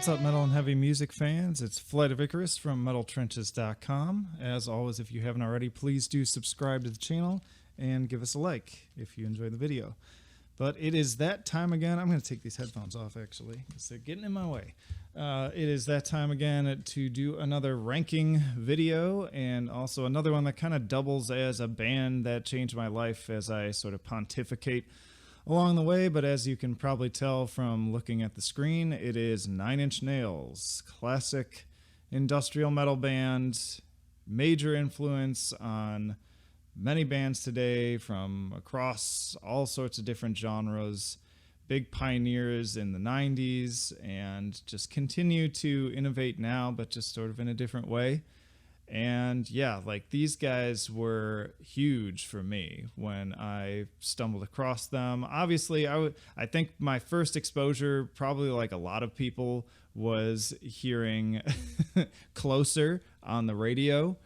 What's up, metal and heavy music fans? It's Flight of Icarus from metaltrenches.com. As always, if you haven't already, please do subscribe to the channel and give us a like if you enjoy the video. But it is that time again. I'm going to take these headphones off, actually, because they're getting in my way. It is that time again to do another ranking video, and also another one that kind of doubles as a band that changed my life as I sort of pontificate along the way. But as you can probably tell from looking at the screen, it is Nine Inch Nails, classic industrial metal band, major influence on many bands today from across all sorts of different genres, big pioneers in the 90s, and just continue to innovate now, but just sort of in a different way. And yeah, like, these guys were huge for me when I stumbled across them. Obviously, I think my first exposure, probably like a lot of people, was hearing Closer on the radio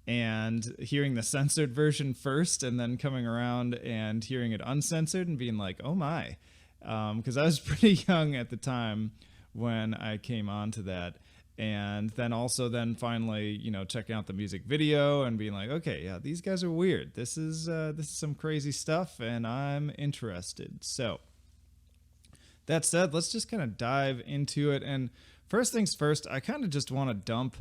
and hearing the censored version first, and then coming around and hearing it uncensored and being like, oh my, because I was pretty young at the time when I came onto that. And then also finally, checking out the music video and being like, okay, yeah, these guys are weird. This is some crazy stuff, and I'm interested. So that said, let's just kind of dive into it. And first things first, I kind of just want to dump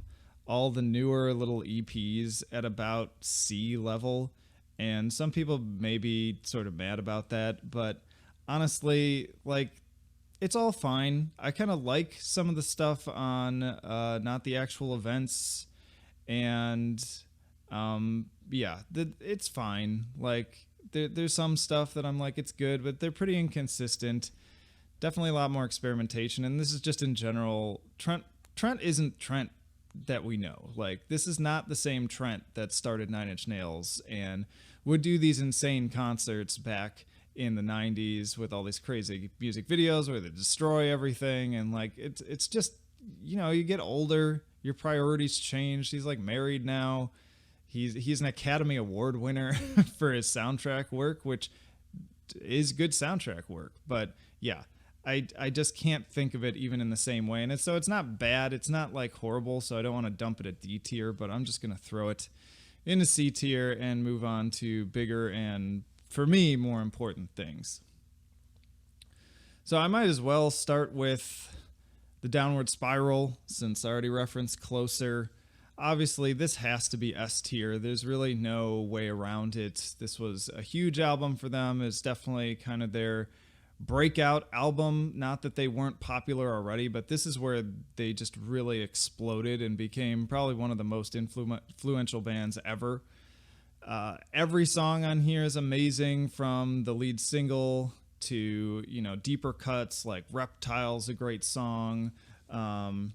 all the newer little EPs at about C level. And some people may be sort of mad about that, but honestly, like, it's all fine. I kind of like some of the stuff on Not the Actual Events, and it's fine. Like, there's some stuff that I'm like, it's good, but they're pretty inconsistent. Definitely a lot more experimentation, and this is just in general. Trent isn't Trent that we know. Like, this is not the same Trent that started Nine Inch Nails and would do these insane concerts back in the 90s with all these crazy music videos where they destroy everything. And like, it's just, you get older, your priorities change. He's like married now. He's an Academy Award winner for his soundtrack work, which is good soundtrack work. But yeah, I just can't think of it even in the same way. And it's not bad. It's not like horrible. So I don't want to dump it at D tier, but I'm just going to throw it into C tier and move on to bigger and, for me, more important things. So I might as well start with the Downward Spiral, since I already referenced Closer. Obviously, this has to be S tier. There's really no way around it. This was a huge album for them. It's definitely kind of their breakout album. Not that they weren't popular already, but this is where they just really exploded and became probably one of the most influential bands ever. Every song on here is amazing, from the lead single to, deeper cuts like Reptile's a great song. Man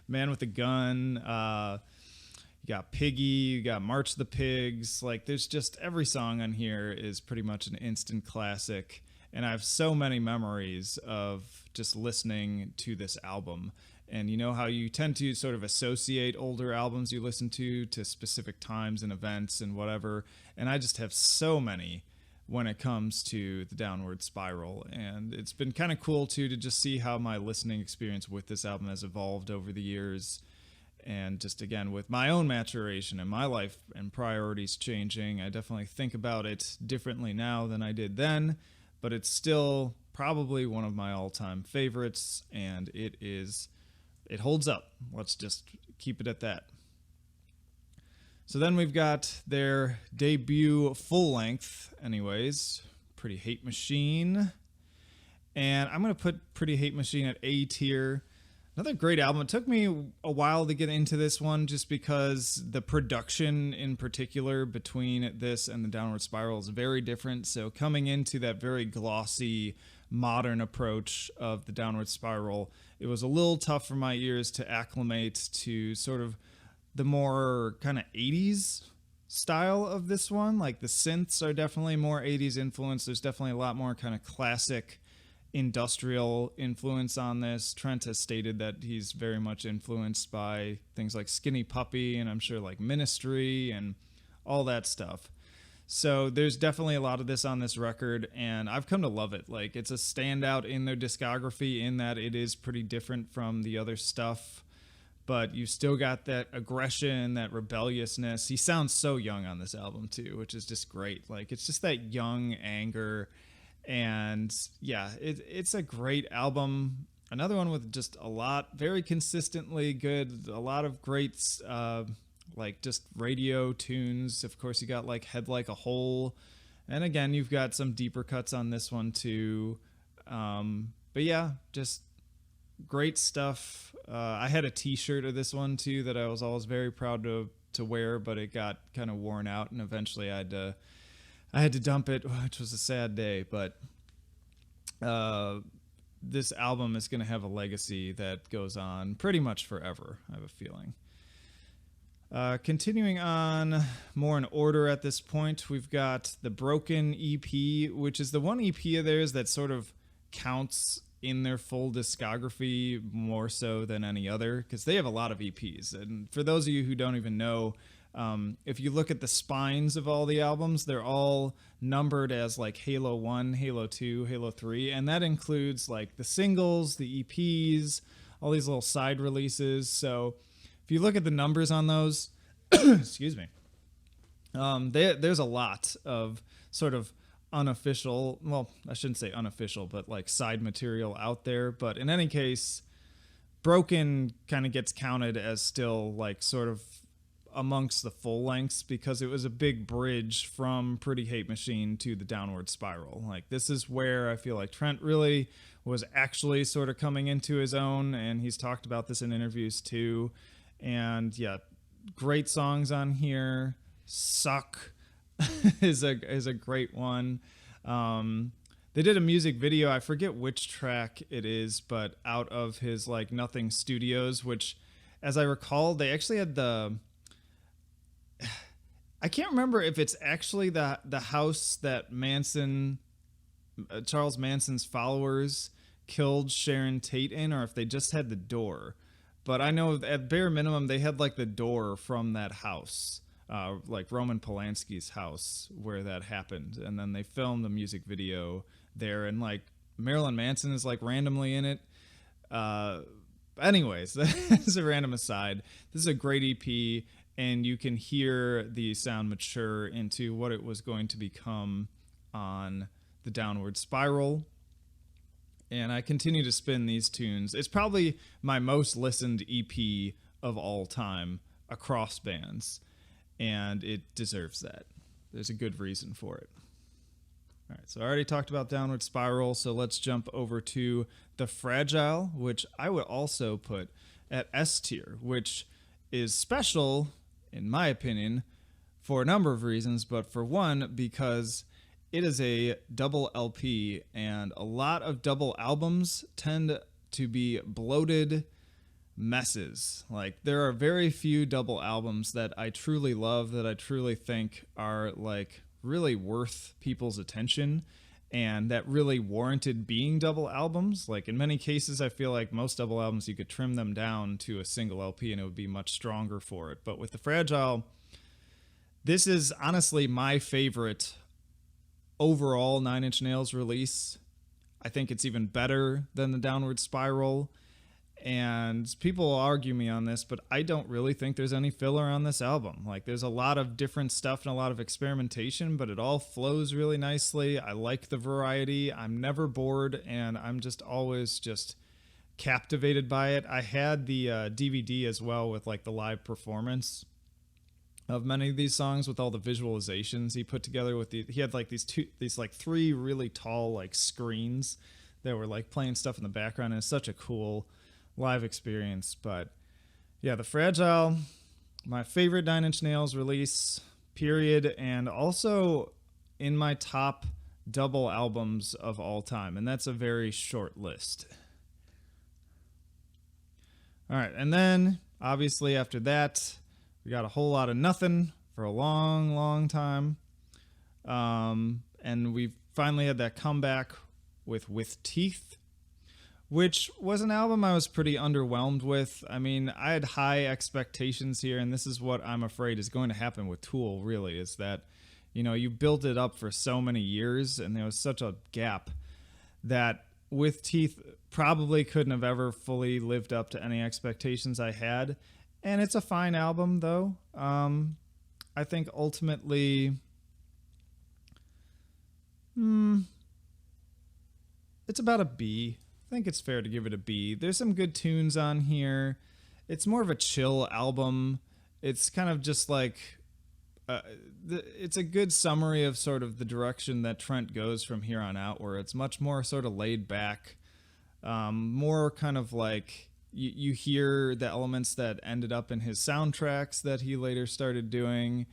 with a Gun. You got Piggy, you got March the Pigs. Like, there's just, every song on here is pretty much an instant classic. And I have so many memories of just listening to this album. And you know how you tend to sort of associate older albums you listen to specific times and events and whatever. And I just have so many when it comes to the Downward Spiral. And it's been kind of cool, too, to just see how my listening experience with this album has evolved over the years. And just, again, with my own maturation and my life and priorities changing, I definitely think about it differently now than I did then. But it's still probably one of my all-time favorites, and it holds up. Let's just keep it at that. So then we've got their debut full length, anyways, Pretty Hate Machine. And I'm going to put Pretty Hate Machine at A tier. Another great album. It took me a while to get into this one, just because the production in particular between this and the Downward Spiral is very different. So coming into that very glossy, modern approach of the Downward Spiral, it was a little tough for my ears to acclimate to sort of the more kind of 80s style of this one. Like, the synths are definitely more 80s influenced. There's definitely a lot more kind of classic industrial influence on this. Trent has stated that he's very much influenced by things like Skinny Puppy, and I'm sure like Ministry and all that stuff. So there's definitely a lot of this on this record, and I've come to love it. Like, it's a standout in their discography in that it is pretty different from the other stuff, but you still got that aggression, that rebelliousness. He sounds so young on this album too, which is just great. Like, it's just that young anger, and yeah, it's a great album. Another one with just a lot, very consistently good, a lot of great like just radio tunes. Of course, you got like Head Like a Hole, and again, you've got some deeper cuts on this one too. But yeah, just great stuff. I had a T-shirt of this one too that I was always very proud to wear, but it got kind of worn out, and eventually I had to dump it, which was a sad day. But this album is going to have a legacy that goes on pretty much forever, I have a feeling. Continuing on more in order at this point, we've got the Broken EP, which is the one EP of theirs that sort of counts in their full discography more so than any other, because they have a lot of EPs. And for those of you who don't even know, if you look at the spines of all the albums, they're all numbered as like Halo 1, Halo 2, Halo 3, and that includes like the singles, the EPs, all these little side releases. So if you look at the numbers on those, excuse me, there's a lot of sort of unofficial, well, I shouldn't say unofficial, but like side material out there. But in any case, Broken kind of gets counted as still like sort of amongst the full lengths, because it was a big bridge from Pretty Hate Machine to the Downward Spiral. Like, this is where I feel like Trent really was actually sort of coming into his own, and he's talked about this in interviews too. And yeah, great songs on here. Suck is a great one. They did a music video, I forget which track it is, but out of his like Nothing Studios, which, as I recall, they actually had I can't remember if it's actually the house that Charles Manson's followers killed Sharon Tate in, or if they just had the door. But I know at bare minimum they had like the door from that house, like Roman Polanski's house where that happened, and then they filmed the music video there, and like Marilyn Manson is like randomly in it. Anyways, that's a random aside. This is a great EP, and you can hear the sound mature into what it was going to become on the Downward Spiral. And I continue to spin these tunes. It's probably my most listened EP of all time across bands, and it deserves that. There's a good reason for it. All right, so I already talked about Downward Spiral, so let's jump over to The Fragile, which I would also put at S tier, which is special, in my opinion, for a number of reasons, but for one, because it is a double LP, and a lot of double albums tend to be bloated messes. Like, there are very few double albums that I truly love, that I truly think are like really worth people's attention, and that really warranted being double albums. Like, in many cases, I feel like most double albums, you could trim them down to a single LP and it would be much stronger for it. But with The Fragile, this is honestly my favorite overall Nine Inch Nails release. I think it's even better than the Downward Spiral. And people will argue me on this, but I don't really think there's any filler on this album. Like, there's a lot of different stuff and a lot of experimentation, but it all flows really nicely. I like the variety. I'm never bored, and I'm just always just captivated by it. I had the DVD as well with like the live performance of many of these songs with all the visualizations he put together with he had like these like three really tall like screens that were like playing stuff in the background, and it's such a cool live experience. But yeah, The Fragile, my favorite Nine Inch Nails release, period, and also in my top double albums of all time, and that's a very short list. All right, and then obviously after that, we got a whole lot of nothing for a long, long time. And we finally had that comeback with Teeth, which was an album I was pretty underwhelmed with. I mean, I had high expectations here, and this is what I'm afraid is going to happen with Tool, really, is that, You built it up for so many years, and there was such a gap that With Teeth probably couldn't have ever fully lived up to any expectations I had. And it's a fine album, though. I think ultimately, it's about a B. I think it's fair to give it a B. There's some good tunes on here. It's more of a chill album. It's kind of just like it's a good summary of sort of the direction that Trent goes from here on out, where it's much more sort of laid back, more kind of like you hear the elements that ended up in his soundtracks that he later started doing,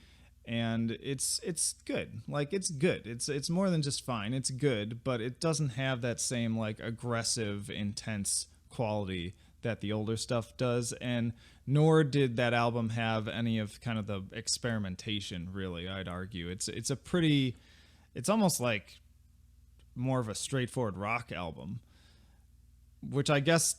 and it's good. Like it's good. It's more than just fine. It's good, but it doesn't have that same like aggressive, intense quality that the older stuff does, and nor did that album have any of kind of the experimentation, really. I'd argue it's almost like more of a straightforward rock album, which I guess,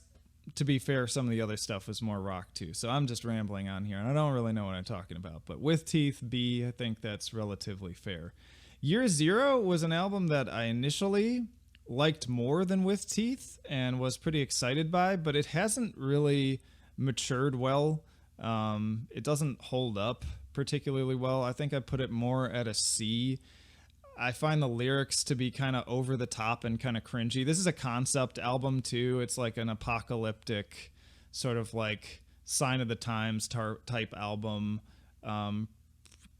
to be fair, some of the other stuff was more rock too. So I'm just rambling on here and I don't really know what I'm talking about. But With Teeth, B, I think that's relatively fair. Year Zero was an album that I initially liked more than With Teeth and was pretty excited by, but it hasn't really matured well. It doesn't hold up particularly well. I think I put it more at a C. I find the lyrics to be kind of over the top and kind of cringy. This is a concept album too. It's like an apocalyptic sort of like sign of the times type album.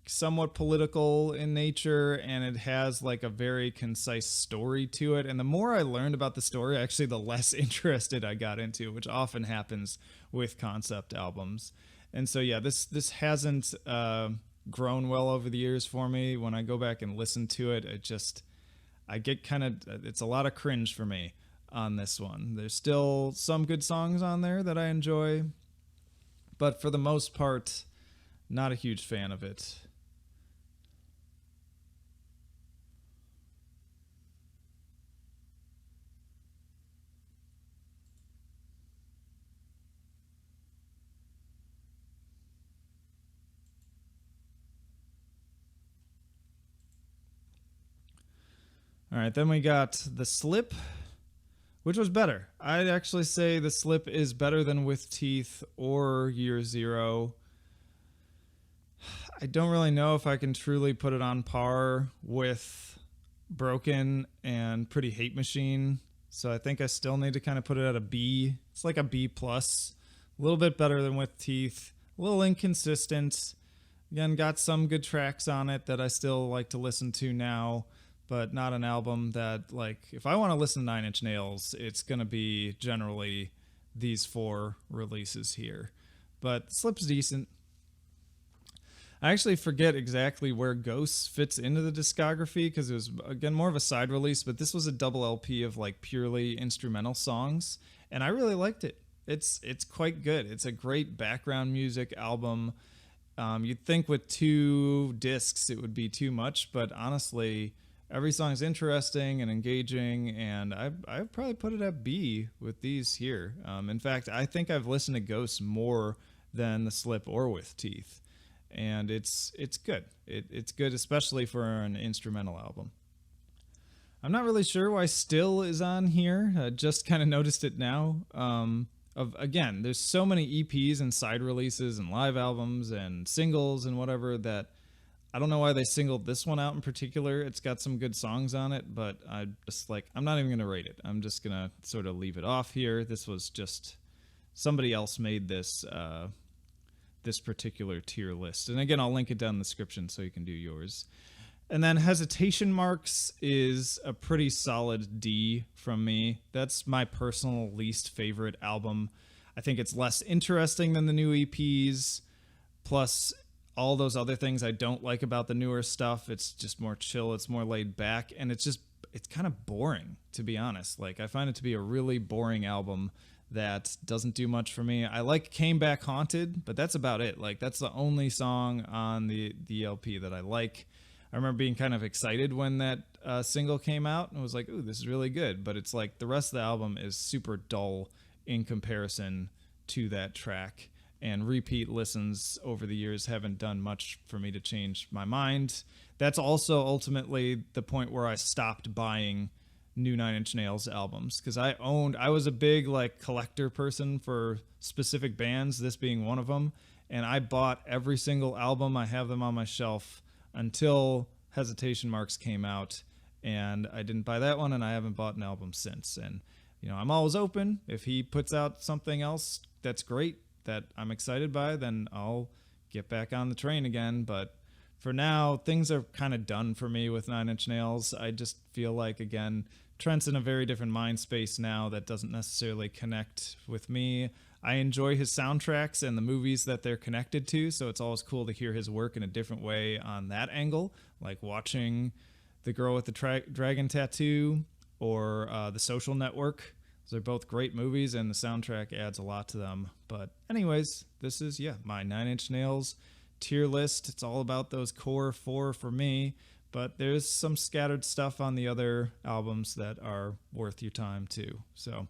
Somewhat political in nature, and it has like a very concise story to it. And the more I learned about the story, actually, the less interested I got into, which often happens with concept albums. And so, yeah, this hasn't grown well over the years for me. When I go back and listen to it, I get kind of, it's a lot of cringe for me on this one. There's still some good songs on there that I enjoy, but for the most part, not a huge fan of it. All right, then we got The Slip, which was better. I'd actually say The Slip is better than With Teeth or Year Zero. I don't really know if I can truly put it on par with Broken and Pretty Hate Machine, so I think I still need to kind of put it at a B. It's like a B plus, a little bit better than With Teeth, a little inconsistent. Again, got some good tracks on it that I still like to listen to now, but not an album that, like, if I want to listen to Nine Inch Nails, it's going to be generally these four releases here. But Slip's decent. I actually forget exactly where Ghosts fits into the discography because it was, again, more of a side release, but this was a double LP of like purely instrumental songs, and I really liked it. It's quite good. It's a great background music album. You'd think with 2 discs it would be too much, but honestly, every song is interesting and engaging, and I probably put it at B with these here. In fact, I think I've listened to Ghosts more than The Slip or With Teeth, and it's good. It's good, especially for an instrumental album. I'm not really sure why Still is on here. I just kind of noticed it now. Again, there's so many EPs and side releases and live albums and singles and whatever that I don't know why they singled this one out in particular. It's got some good songs on it, but I'm not even going to rate it. I'm just going to sort of leave it off here. This was just somebody else made this this particular tier list. And again, I'll link it down in the description so you can do yours. And then Hesitation Marks is a pretty solid D from me. That's my personal least favorite album. I think it's less interesting than the new EPs. Plus, all those other things I don't like about the newer stuff. It's just more chill. It's more laid back. And it's kind of boring, to be honest. Like, I find it to be a really boring album that doesn't do much for me. I like Came Back Haunted, but that's about it. Like, that's the only song on the LP that I like. I remember being kind of excited when that single came out and was like, ooh, this is really good. But it's like the rest of the album is super dull in comparison to that track. And repeat listens over the years haven't done much for me to change my mind. that's also ultimately the point where I stopped buying new Nine Inch Nails albums, because I was a big like collector person for specific bands, this being one of them, and I bought every single album. I have them on my shelf until Hesitation Marks came out, and I didn't buy that one, and I haven't bought an album since. And I'm always open. If he puts out something else that's great that I'm excited by, then I'll get back on the train again. But for now, things are kind of done for me with Nine Inch Nails. I just feel like, again, Trent's in a very different mind space now that doesn't necessarily connect with me. I enjoy his soundtracks and the movies that they're connected to, so it's always cool to hear his work in a different way on that angle, like watching The Girl with the Dragon Tattoo or The Social Network. Those are both great movies, and the soundtrack adds a lot to them. But anyways, this is, my Nine Inch Nails tier list. It's all about those core four for me, but there's some scattered stuff on the other albums that are worth your time too. So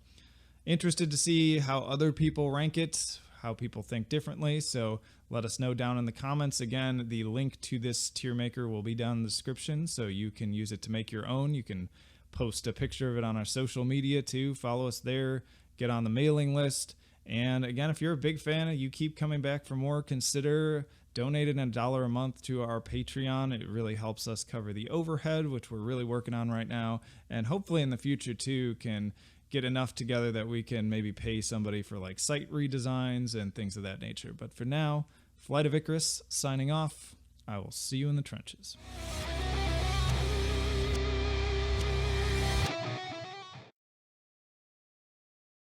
interested to see how other people rank it, how people think differently. So let us know down in the comments. Again, the link to this tier maker will be down in the description, so you can use it to make your own. You can post a picture of it on our social media too. Follow us there, get on the mailing list. And again, if you're a big fan and you keep coming back for more, consider donating $1 a month to our Patreon. It really helps us cover the overhead, which we're really working on right now. And hopefully in the future too, can get enough together that we can maybe pay somebody for like site redesigns and things of that nature. But for now, Flight of Icarus signing off. I will see you in the trenches.